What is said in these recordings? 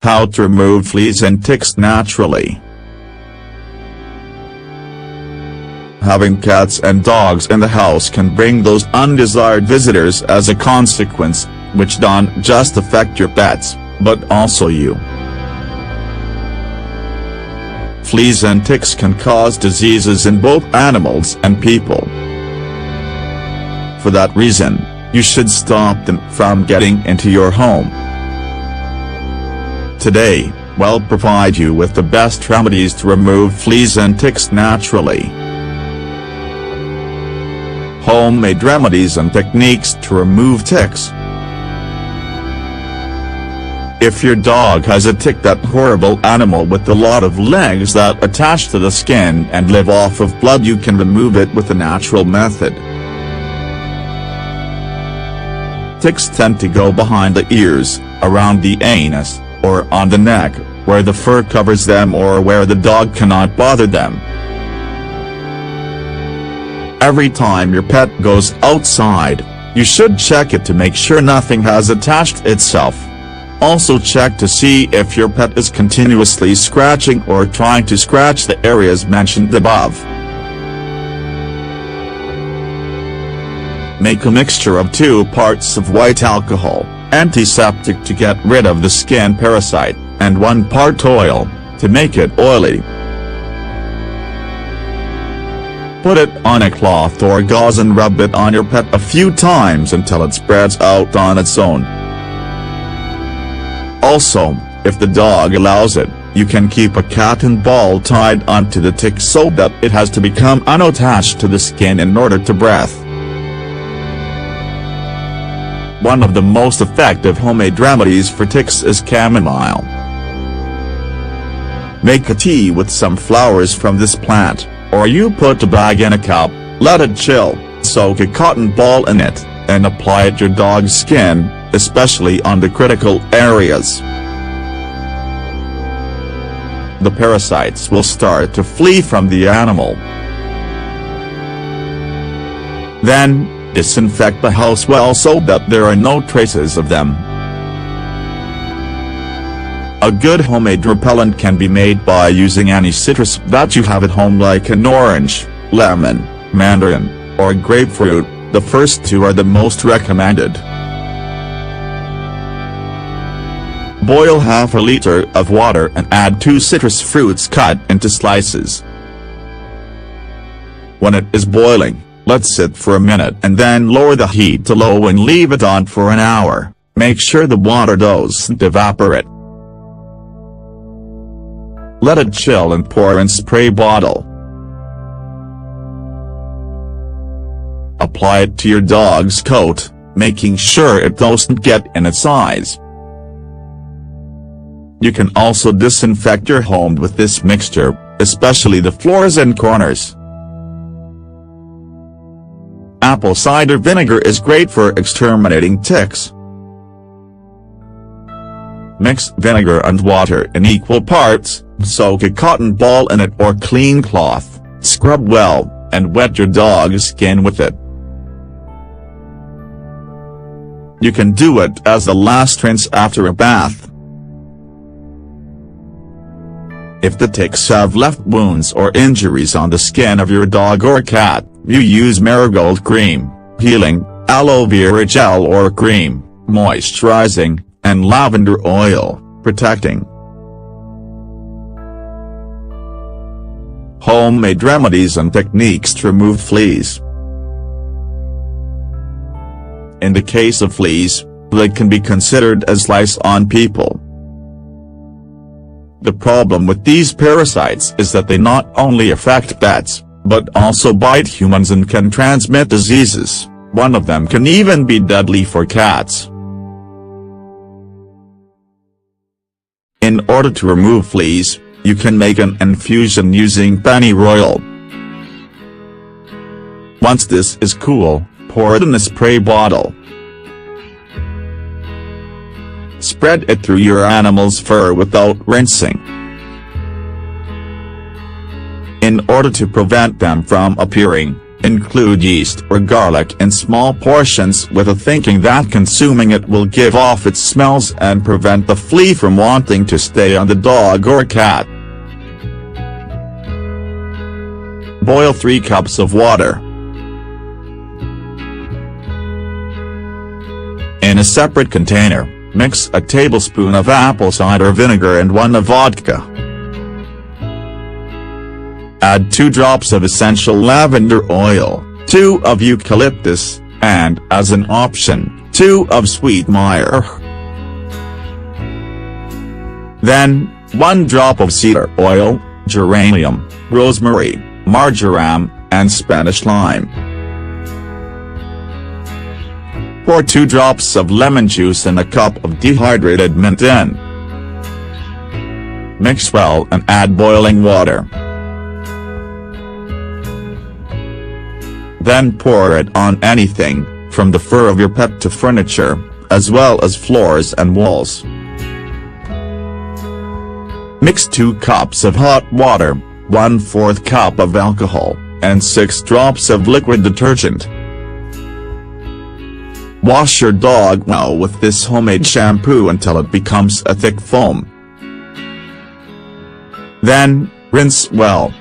How to remove fleas and ticks naturally. Having cats and dogs in the house can bring those undesired visitors as a consequence, which don't just affect your pets, but also you. Fleas and ticks can cause diseases in both animals and people. For that reason, you should stop them from getting into your home. Today, we'll provide you with the best remedies to remove fleas and ticks naturally. Homemade remedies and techniques to remove ticks. If your dog has a tick, that horrible animal with a lot of legs that attach to the skin and live off of blood, you can remove it with a natural method. Ticks tend to go behind the ears, around the anus, or on the neck, where the fur covers them or where the dog cannot bother them. Every time your pet goes outside, you should check it to make sure nothing has attached itself. Also check to see if your pet is continuously scratching or trying to scratch the areas mentioned above. Make a mixture of 2 parts of white alcohol, antiseptic to get rid of the skin parasite, and 1 part oil, to make it oily. Put it on a cloth or gauze and rub it on your pet a few times until it spreads out on its own. Also, if the dog allows it, you can keep a cotton ball tied onto the tick so that it has to become unattached to the skin in order to breathe. One of the most effective homemade remedies for ticks is chamomile. Make a tea with some flowers from this plant, or you put a bag in a cup, let it chill, soak a cotton ball in it, and apply it to your dog's skin, especially on the critical areas. The parasites will start to flee from the animal. Then, disinfect the house well so that there are no traces of them. A good homemade repellent can be made by using any citrus that you have at home, like an orange, lemon, mandarin, or grapefruit. The first 2 are the most recommended. Boil half a liter of water and add 2 citrus fruits cut into slices. When it is boiling, let sit for a minute and then lower the heat to low and leave it on for an hour. Make sure the water doesn't evaporate. Let it chill and pour in spray bottle. Apply it to your dog's coat, making sure it doesn't get in its eyes. You can also disinfect your home with this mixture, especially the floors and corners. Apple cider vinegar is great for exterminating ticks. Mix vinegar and water in equal parts, soak a cotton ball in it or clean cloth, scrub well, and wet your dog's skin with it. You can do it as the last rinse after a bath. If the ticks have left wounds or injuries on the skin of your dog or cat, you use marigold cream, healing, aloe vera gel or cream, moisturizing, and lavender oil, protecting. Homemade remedies and techniques to remove fleas. In the case of fleas, they can be considered as lice on people. The problem with these parasites is that they not only affect pets, but also bite humans and can transmit diseases. One of them can even be deadly for cats. In order to remove fleas, you can make an infusion using pennyroyal. Once this is cool, pour it in a spray bottle. Spread it through your animal's fur without rinsing. In order to prevent them from appearing, Include yeast or garlic in small portions with a thinking that consuming it will give off its smells and prevent the flea from wanting to stay on the dog or cat. Boil 3 cups of water. In a separate container, mix a tablespoon of apple cider vinegar and 1 of vodka. Add 2 drops of essential lavender oil, 2 of eucalyptus, and, as an option, 2 of sweet myrrh. Then, 1 drop of cedar oil, geranium, rosemary, marjoram, and Spanish lime. Pour 2 drops of lemon juice in a cup of dehydrated mint in. Mix well and add boiling water. Then pour it on anything, from the fur of your pet to furniture, as well as floors and walls. Mix 2 cups of hot water, 1/4 cup of alcohol, and 6 drops of liquid detergent. Wash your dog well with this homemade shampoo until it becomes a thick foam. Then, rinse well.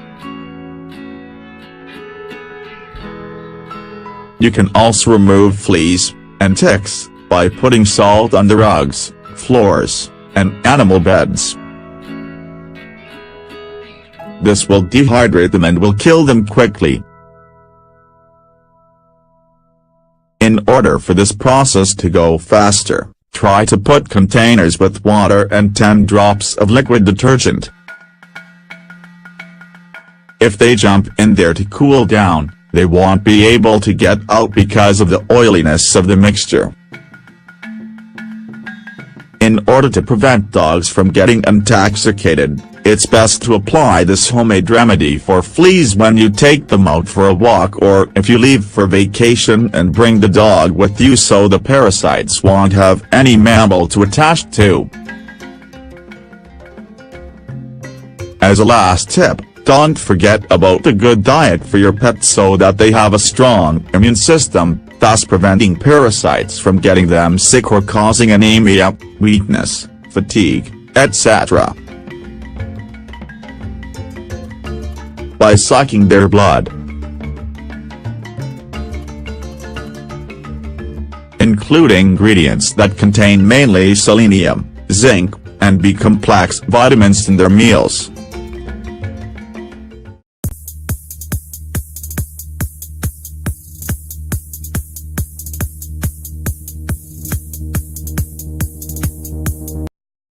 You can also remove fleas and ticks by putting salt on the rugs, floors, and animal beds. This will dehydrate them and will kill them quickly. In order for this process to go faster, try to put containers with water and 10 drops of liquid detergent. If they jump in there to cool down, they won't be able to get out because of the oiliness of the mixture. In order to prevent dogs from getting intoxicated, it's best to apply this homemade remedy for fleas when you take them out for a walk or if you leave for vacation and bring the dog with you so the parasites won't have any mammal to attach to. As a last tip, don't forget about a good diet for your pet so that they have a strong immune system, thus preventing parasites from getting them sick or causing anemia, weakness, fatigue, etc. By sucking their blood. Include ingredients that contain mainly selenium, zinc, and B-complex vitamins in their meals.